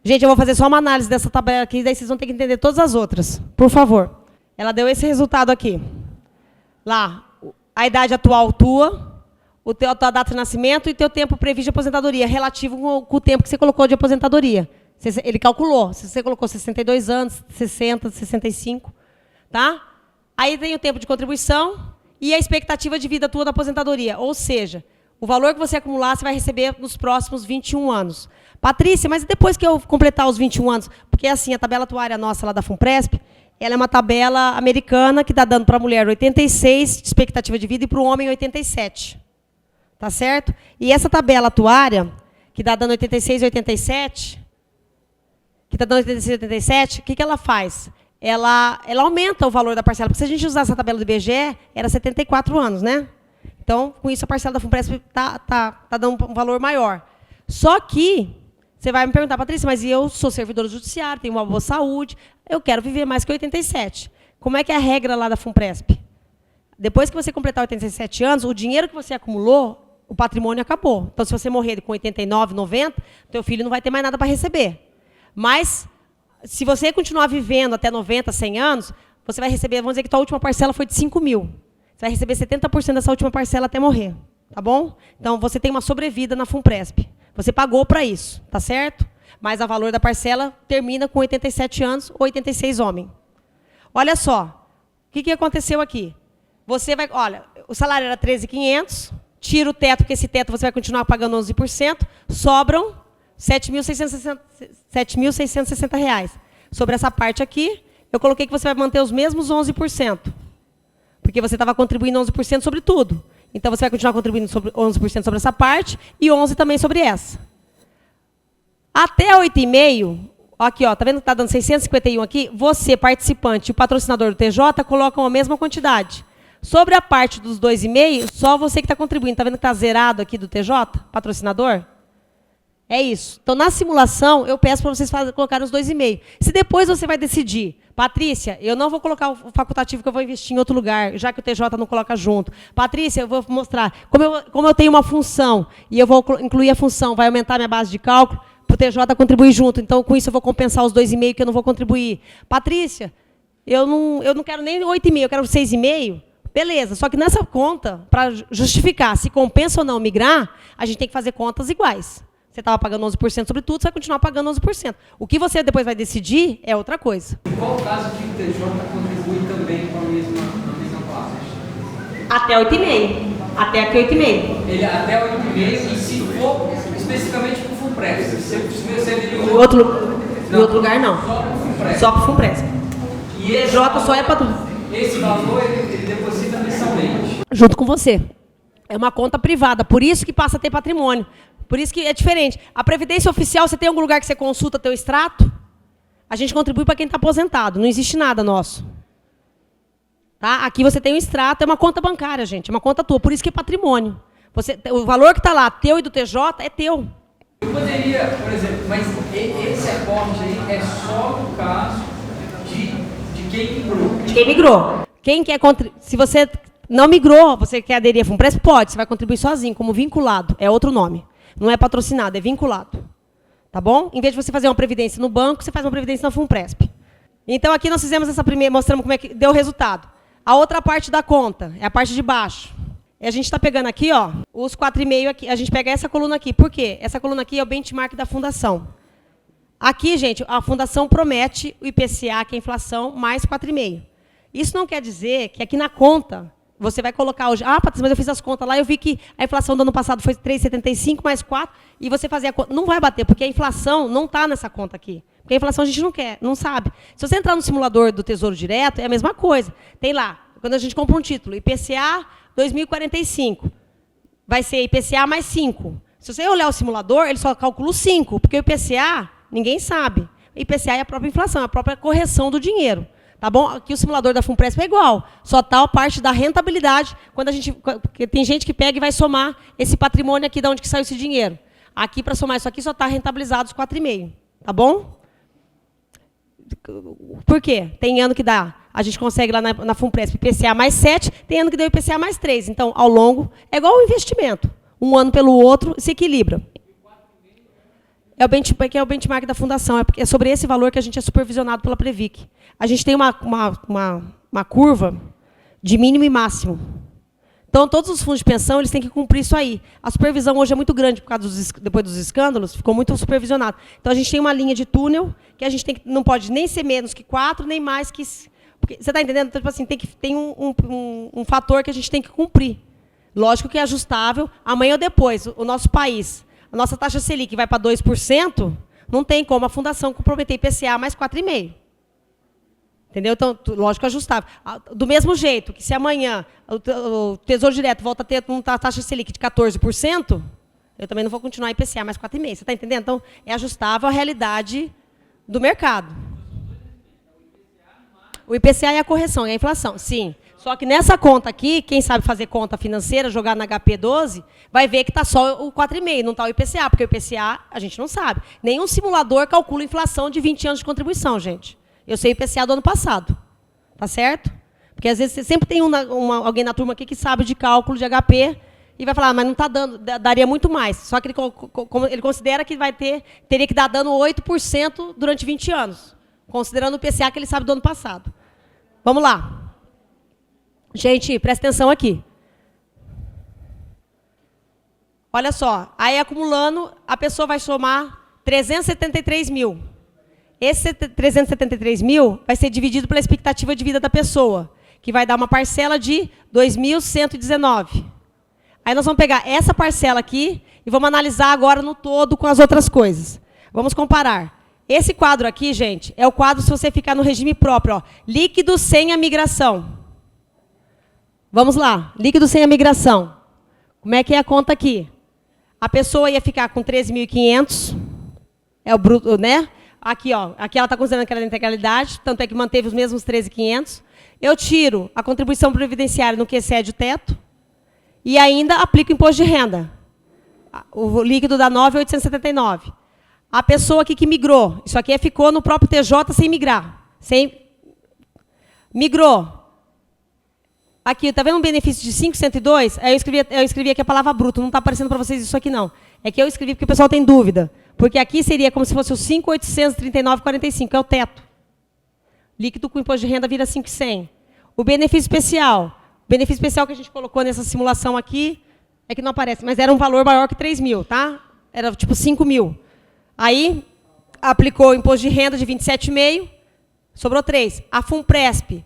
Gente, eu vou fazer só uma análise dessa tabela aqui, daí vocês vão ter que entender todas as outras. Por favor. Ela deu esse resultado aqui. Lá, a idade atual tua, a tua data de nascimento e teu tempo previsto de aposentadoria, relativo com o tempo que você colocou de aposentadoria. Ele calculou. Se você colocou 62 anos, 60, 65, tá? Aí tem o tempo de contribuição e a expectativa de vida tua da aposentadoria. Ou seja, o valor que você acumular, você vai receber nos próximos 21 anos. Patrícia, mas depois que eu completar os 21 anos? Porque assim, a tabela atuária nossa lá da FUNPRESP, ela é uma tabela americana que está dando para a mulher 86 de expectativa de vida e para o homem 87. Tá certo? E essa tabela atuária, que está dando 86 e 87, que está dando 86 e 87, o que ela faz? Ela aumenta o valor da parcela, porque se a gente usar essa tabela do IBGE, era 74 anos, né? Então, com isso, a parcela da FUNPRESP está dando um valor maior. Só que, você vai me perguntar, Patrícia, mas eu sou servidora judiciária, tenho uma boa saúde, eu quero viver mais que 87. Como é que é a regra lá da FUNPRESP? Depois que você completar 87 anos, o dinheiro que você acumulou, o patrimônio acabou. Então, se você morrer com 89, 90, teu filho não vai ter mais nada para receber. Mas, se você continuar vivendo até 90, 100 anos, você vai receber, vamos dizer que a tua última parcela foi de 5 mil. Você vai receber 70% dessa última parcela até morrer. Tá bom? Então, você tem uma sobrevida na FUNPRESP. Você pagou para isso, tá certo? Mas o valor da parcela termina com 87 anos ou 86 homem. Olha só, o que aconteceu aqui? Você vai, olha, o salário era 13.500, tira o teto, porque esse teto você vai continuar pagando 11%, sobram R$ 7.660. Sobre essa parte aqui, eu coloquei que você vai manter os mesmos 11%, porque você estava contribuindo 11% sobre tudo. Então, você vai continuar contribuindo sobre 11% sobre essa parte e 11% também sobre essa. Até 8,5%, aqui, ó, tá vendo que está dando 651 aqui? Você, participante, e o patrocinador do TJ colocam a mesma quantidade. Sobre a parte dos 2,5%, só você que está contribuindo. Está vendo que está zerado aqui do TJ, patrocinador? É isso. Então, na simulação, eu peço para vocês colocarem os 2,5%. Se depois você vai decidir, Patrícia, eu não vou colocar o facultativo que eu vou investir em outro lugar, já que o TJ não coloca junto. Patrícia, eu vou mostrar. Como eu tenho uma função e eu vou incluir a função, vai aumentar minha base de cálculo, para o TJ contribuir junto. Então, com isso, eu vou compensar os 2,5% que eu não vou contribuir. Patrícia, eu não quero nem 8,5%, eu quero 6,5%. Beleza, só que nessa conta, para justificar se compensa ou não migrar, a gente tem que fazer contas iguais. Você estava pagando 11% sobre tudo, você vai continuar pagando 11%. O que você depois vai decidir é outra coisa. Em qual caso que o TJ contribui também com a mesma classe? Até 8,5%. Até aqui 8,5%. Ele até 8,5% e se for especificamente para o FUNPRESP. Se ele Em outro lugar, não. Só para o FUNPRESP. Só para o FUNPRESP. E esse TJ só é para... Esse valor ele deposita mensalmente. Junto com você. É uma conta privada, por isso que passa a ter patrimônio. Por isso que é diferente. A Previdência Oficial, você tem algum lugar que você consulta teu extrato? A gente contribui para quem está aposentado, não existe nada nosso. Tá? Aqui você tem um extrato, é uma conta bancária, gente, é uma conta tua, por isso que é patrimônio. O valor que está lá, teu e do TJ, é teu. Eu poderia, por exemplo, mas esse aporte aí é só no caso de quem migrou. De quem migrou. Quem quer se você não migrou, você quer aderir a FUNPRESP, pode, você vai contribuir sozinho, como vinculado, é outro nome. Não é patrocinado, é vinculado. Tá bom? Em vez de você fazer uma previdência no banco, você faz uma previdência na FUNPRESP. Então, aqui nós fizemos essa primeira, mostramos como é que deu o resultado. A outra parte da conta, é a parte de baixo. E a gente está pegando aqui, ó, os 4,5 aqui. A gente pega essa coluna aqui. Por quê? Essa coluna aqui é o benchmark da fundação. Aqui, gente, a fundação promete o IPCA, que é a inflação, mais 4,5. Isso não quer dizer que aqui na conta... Você vai colocar hoje, Patrícia, mas eu fiz as contas lá, eu vi que a inflação do ano passado foi 3,75 mais 4, e você fazer a conta. Não vai bater, porque a inflação não está nessa conta aqui. Porque a inflação a gente não quer, não sabe. Se você entrar no simulador do Tesouro Direto, é a mesma coisa. Tem lá, quando a gente compra um título, IPCA 2045, vai ser IPCA mais 5. Se você olhar o simulador, ele só calcula o 5, porque o IPCA, ninguém sabe. O IPCA é a própria inflação, é a própria correção do dinheiro. Tá bom? Aqui o simulador da FUNPRESP é igual. Só está a parte da rentabilidade, quando porque tem gente que pega e vai somar esse patrimônio aqui de onde que saiu esse dinheiro. Aqui, para somar isso aqui, só está rentabilizado os 4,5. Tá bom? Por quê? Tem ano que dá. A gente consegue lá na FUNPRESP IPCA mais 7, tem ano que deu IPCA mais 3. Então, ao longo, é igual ao investimento. Um ano pelo outro, se equilibra. É o benchmark da fundação, é sobre esse valor que a gente é supervisionado pela Previc. A gente tem uma curva de mínimo e máximo. Então, todos os fundos de pensão eles têm que cumprir isso aí. A supervisão hoje é muito grande, por causa depois dos escândalos, ficou muito supervisionado. Então, a gente tem uma linha de túnel, que a gente não pode nem ser menos que 4, nem mais que... Porque, você está entendendo? Então, tipo assim, tem um fator que a gente tem que cumprir. Lógico que é ajustável, amanhã ou depois, o nosso país... A nossa taxa Selic vai para 2%, não tem como a fundação comprometer IPCA mais 4,5%. Entendeu? Então, lógico, ajustável. Do mesmo jeito que se amanhã o Tesouro Direto volta a ter uma taxa Selic de 14%, Eu também não vou continuar IPCA mais 4,5. Você está entendendo? Então, é ajustável à realidade do mercado. O IPCA é a correção, é a inflação, sim. Só que nessa conta aqui, quem sabe fazer conta financeira, jogar na HP12, vai ver que está só o 4,5, não está o IPCA, porque o IPCA a gente não sabe. Nenhum simulador calcula inflação de 20 anos de contribuição, gente. Eu sei o IPCA do ano passado. Tá certo? Porque às vezes sempre tem alguém na turma aqui que sabe de cálculo de HP e vai falar, mas não está dando, daria muito mais. Só que ele considera que teria que dar dano 8% durante 20 anos, considerando o IPCA que ele sabe do ano passado. Vamos lá. Gente, presta atenção aqui. Olha só, aí acumulando, a pessoa vai somar 373 mil. Esse 373 mil vai ser dividido pela expectativa de vida da pessoa, que vai dar uma parcela de 2.119. Aí nós vamos pegar essa parcela aqui e vamos analisar agora no todo com as outras coisas. Vamos comparar. Esse quadro aqui, gente, é o quadro se você ficar no regime próprio, ó, líquido sem a migração. Vamos lá, líquido sem a migração. Como é que é a conta aqui? A pessoa ia ficar com 13.500, é o bruto, né? Aqui, ó, aqui ela está considerando aquela integralidade, tanto é que manteve os mesmos 13.500. Eu tiro a contribuição previdenciária no que excede o teto e ainda aplico o imposto de renda. O líquido dá 9.879. A pessoa aqui que migrou, isso aqui ficou no próprio TJ sem migrar. Migrou. Aqui, está vendo um benefício de 5.102? Aí eu escrevi aqui a palavra bruto, não está aparecendo para vocês isso aqui não. É que eu escrevi porque o pessoal tem dúvida. Porque aqui seria como se fosse o 5.839,45, que é o teto. Líquido com imposto de renda vira 5.100. O benefício especial que a gente colocou nessa simulação aqui, é que não aparece, mas era um valor maior que 3 mil, tá? Era tipo 5 mil. Aí, aplicou o imposto de renda de 27,5, sobrou 3. A FUNPRESP.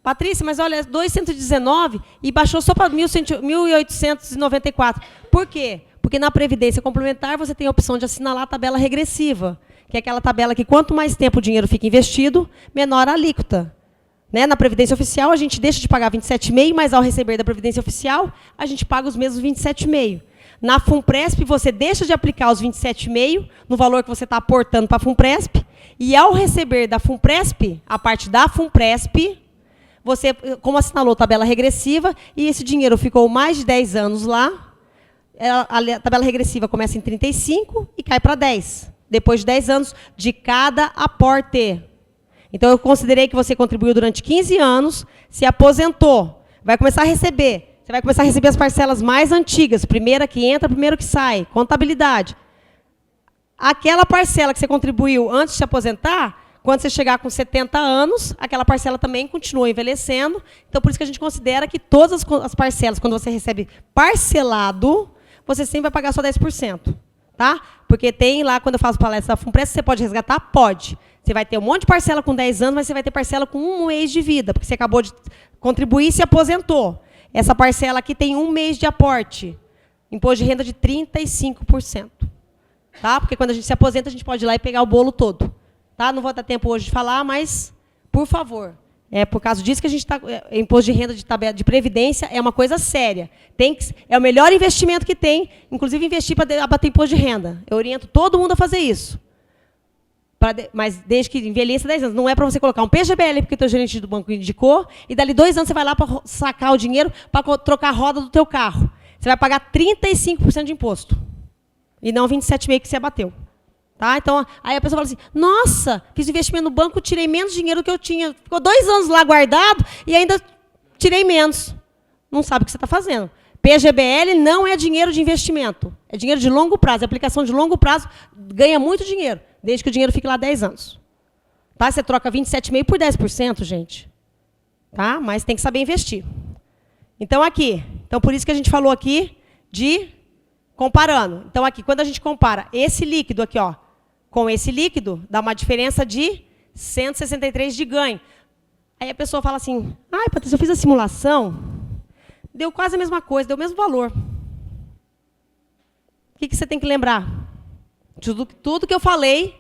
Patrícia, mas olha, 219 e baixou só para 1.894. Por quê? Porque na Previdência Complementar você tem a opção de assinalar a tabela regressiva, que é aquela tabela que quanto mais tempo o dinheiro fica investido, menor a alíquota. Né? Na Previdência Oficial, a gente deixa de pagar 27,5, mas ao receber da Previdência Oficial, a gente paga os mesmos 27,5. Na FUNPRESP, você deixa de aplicar os 27,5 no valor que você está aportando para a FUNPRESP, e ao receber da FUNPRESP, a parte da FUNPRESP, você, como assinalou tabela regressiva, e esse dinheiro ficou mais de 10 anos lá, a tabela regressiva começa em 35 e cai para 10, depois de 10 anos de cada aporte. Então, eu considerei que você contribuiu durante 15 anos, se aposentou, vai começar a receber. Você vai começar a receber as parcelas mais antigas, primeira que entra, primeiro que sai, contabilidade. Aquela parcela que você contribuiu antes de se aposentar, quando você chegar com 70 anos, aquela parcela também continua envelhecendo. Então, por isso que a gente considera que todas as parcelas, quando você recebe parcelado, você sempre vai pagar só 10%. Tá? Porque tem lá, quando eu faço palestra da FUNPRESP, você pode resgatar? Pode. Você vai ter um monte de parcela com 10 anos, mas você vai ter parcela com 1 mês de vida, porque você acabou de contribuir e se aposentou. Essa parcela aqui tem 1 mês de aporte. Imposto de renda de 35%. Tá? Porque quando a gente se aposenta, a gente pode ir lá e pegar o bolo todo. Tá? Não vou dar tempo hoje de falar, mas, por favor, é por causa disso que a gente está... Imposto de renda de tabela de previdência é uma coisa séria. É o melhor investimento que tem, inclusive investir para abater imposto de renda. Eu oriento todo mundo a fazer isso. Mas desde que envelheça 10 anos. Não é para você colocar um PGBL, porque o teu gerente do banco indicou, e dali 2 anos você vai lá para sacar o dinheiro para trocar a roda do teu carro. Você vai pagar 35% de imposto. E não 27,5% que você abateu. Tá? Então, aí a pessoa fala assim, nossa, fiz investimento no banco, tirei menos dinheiro do que eu tinha. Ficou 2 anos lá guardado e ainda tirei menos. Não sabe o que você está fazendo. PGBL não é dinheiro de investimento. É dinheiro de longo prazo. A aplicação de longo prazo ganha muito dinheiro, desde que o dinheiro fique lá 10 anos. Tá? Você troca 27,5% por 10%, gente. Tá? Mas tem que saber investir. Então, aqui. Então, por isso que a gente falou aqui de comparando. Então, aqui, quando a gente compara esse líquido aqui, ó, com esse líquido, dá uma diferença de 163 de ganho. Aí a pessoa fala assim, ai, Patrícia, eu fiz a simulação, deu quase a mesma coisa, deu o mesmo valor. O que você tem que lembrar? Tudo que eu falei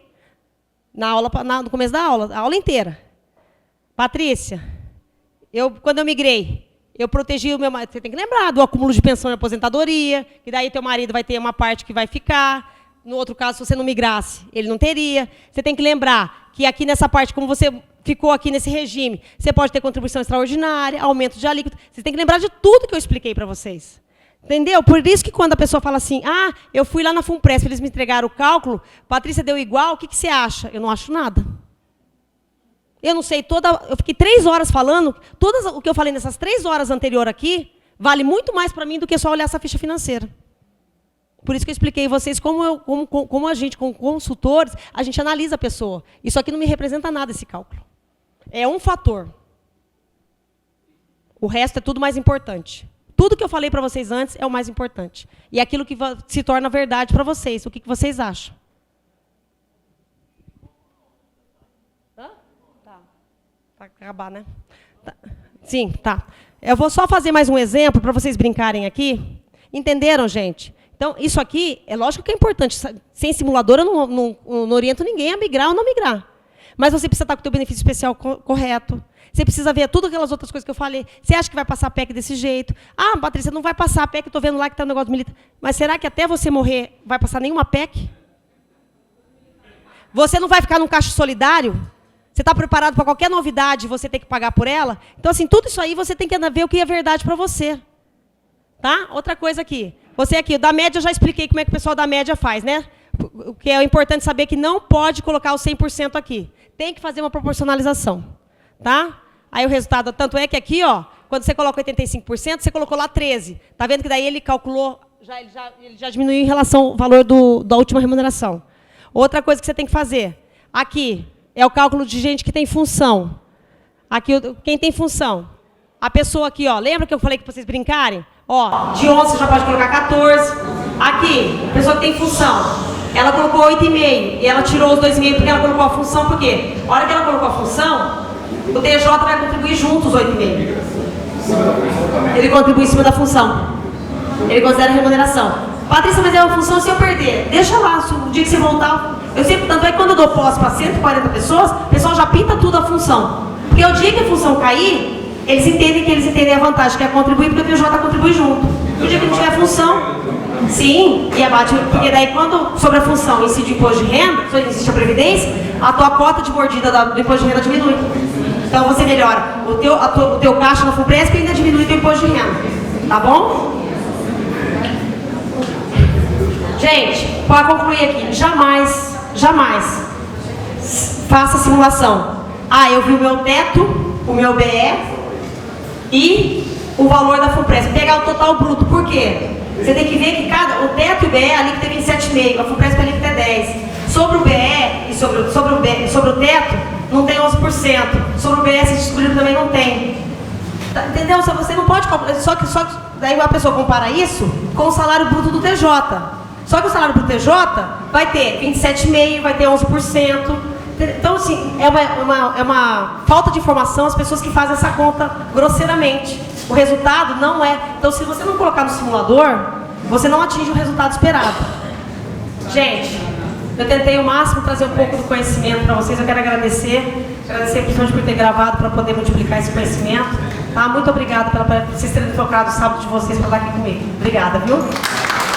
na aula, no começo da aula, a aula inteira. Patrícia, quando eu migrei, Eu protegi o meu marido. Você tem que lembrar do acúmulo de pensão e aposentadoria, que daí teu marido vai ter uma parte que vai ficar. No outro caso, se você não migrasse, ele não teria. Você tem que lembrar que aqui nessa parte, como você ficou aqui nesse regime, você pode ter contribuição extraordinária, aumento de alíquota. Você tem que lembrar de tudo que eu expliquei para vocês. Entendeu? Por isso que quando a pessoa fala assim, eu fui lá na Funpresp, eles me entregaram o cálculo, Patrícia deu igual, o que você acha? Eu não acho nada. Eu não sei, eu fiquei 3 horas falando, o que eu falei nessas 3 horas anteriores aqui, vale muito mais para mim do que só olhar essa ficha financeira. Por isso que eu expliquei a vocês como a gente, como consultores, a gente analisa a pessoa. Isso aqui não me representa nada, esse cálculo. É um fator. O resto é tudo mais importante. Tudo que eu falei para vocês antes é o mais importante. E é aquilo que se torna verdade para vocês. O que vocês acham? Para acabar, né? Tá. Sim, tá. Eu vou só fazer mais um exemplo para vocês brincarem aqui. Entenderam, gente? Então, isso aqui, é lógico que é importante. Sem simulador, eu não oriento ninguém a migrar ou não migrar. Mas você precisa estar com o seu benefício especial correto. Você precisa ver todas aquelas outras coisas que eu falei. Você acha que vai passar a PEC desse jeito? Patrícia, não vai passar a PEC, eu estou vendo lá que está um negócio militar. Mas será que até você morrer vai passar nenhuma PEC? Você não vai ficar num caixa solidário? Você está preparado para qualquer novidade, você tem que pagar por ela? Então, assim, tudo isso aí você tem que ver o que é verdade para você. Tá? Outra coisa aqui. Você aqui, da média, eu já expliquei como é que o pessoal da média faz, né? O que é importante saber que não pode colocar o 100% aqui. Tem que fazer uma proporcionalização. Tá? Aí o resultado, tanto é que aqui, ó, quando você coloca 85%, você colocou lá 13%. Tá vendo que daí ele calculou, ele já diminuiu em relação ao valor da última remuneração. Outra coisa que você tem que fazer, aqui, é o cálculo de gente que tem função. Aqui, quem tem função? A pessoa aqui, ó, lembra que eu falei que vocês brincarem? Ó, de 11 você já pode colocar 14. Aqui, a pessoa que tem função, ela colocou 8,5 e ela tirou os 2,5 porque ela colocou a função, por quê? A hora que ela colocou a função, o TJ vai contribuir junto os 8,5. Ele contribui em cima da função. Ele considera a remuneração. Patrícia, mas é uma função se eu perder. Deixa lá, o dia que você voltar. Eu sempre, tanto é que quando eu dou posse para 140 pessoas, o pessoal já pinta tudo a função. Porque o dia que a função cair, eles entendem a vantagem, que é contribuir, porque o TJ contribui junto. O dia que não tiver função, sim, e abate, porque daí quando sobre a função incide o imposto de renda, se existe a previdência, a tua cota de mordida do imposto de renda diminui. Então você melhora o teu caixa na Funpresp e ainda diminui o teu imposto de renda. Tá bom? Gente, para concluir aqui, jamais faça simulação. Eu vi o meu teto, o meu BE e o valor da Funpresp. Pegar o total bruto. Por quê? Você tem que ver que o teto e o BE, a alíquota é 27,5%, a Funpresp a alíquota é 10%. Sobre o BE e sobre o teto, não tem 11%. Sobre o BE, se descobrir, também não tem. Entendeu? Você não pode calcular. Só que daí a pessoa compara isso com o salário bruto do TJ. Só que o salário bruto do TJ vai ter 27,5%, vai ter 11%. Então, assim, é uma falta de informação as pessoas que fazem essa conta grosseiramente. O resultado não é... Então, se você não colocar no simulador, você não atinge o resultado esperado. Gente, eu tentei o máximo trazer um pouco do conhecimento para vocês. Eu quero agradecer principalmente por ter gravado, para poder multiplicar esse conhecimento. Tá? Muito obrigada por vocês terem tocado o sábado de vocês para estar aqui comigo. Obrigada, viu?